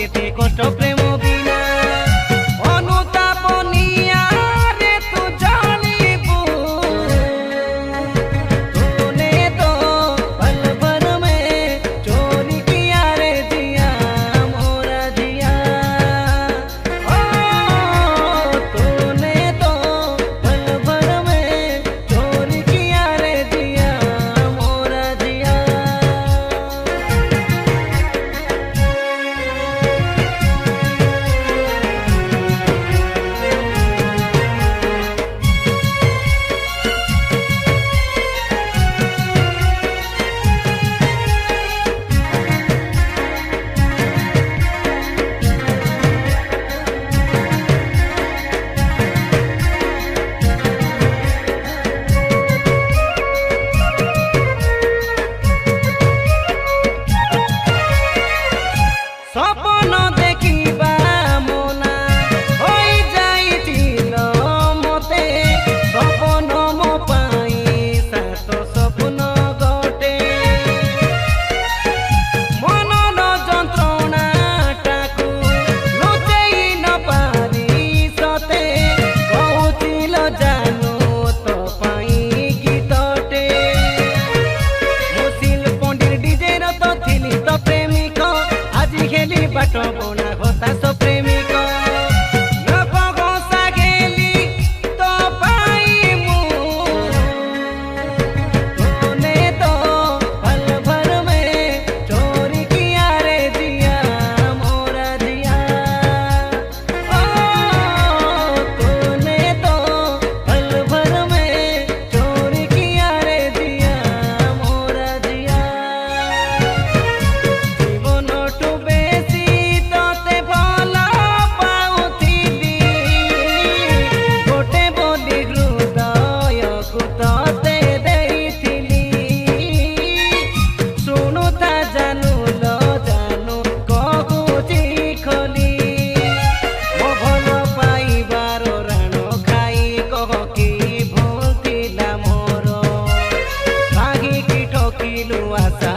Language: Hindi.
केते कष्ट प्रेम बिना अनुताप निया रे तू जानिबू तूने तो पल भर में चोरी किया रे जिया मोरा जिया ओ तूने तो पल भर में चोरी किया रे जिया मोरा जिया। सपन देखिबा मोना होई जाइथिल मते सपन मो पाई सात सपन गटे मनर जंत्रणाटाकू लुचेई न पारी सते कहूथिल जानू तो पाई गीतटे मुसिल पंडिर डीजे र तो थिली तो प्रेमिक আজি খেলি বাট বনা হতাশ প্রেমিক নব গোসা গেলি তো পাই মু तूने तो पल भर में चोरी किया रे जिया मोरा जिया ओ तूने तो पल भर में चोरी किया रे जिया मोरा जिया। জীবনটু বেশি তোতে ভাল পাউথিবি গোটে বলি হৃদয়কু তোতে ଦେଇଥିଲି ଶୁଣୁଥା ଜାନୁ ଲ ଜାନୁ କହୁଛି ଖୋଲି ମୋ ଭଲ ପାଇବାର ରାଣ ଖାଇ କହ କି ଭୁଲ ଥିଲା ମୋର କାହିଁକି ଠକିଲୁ ଆଶା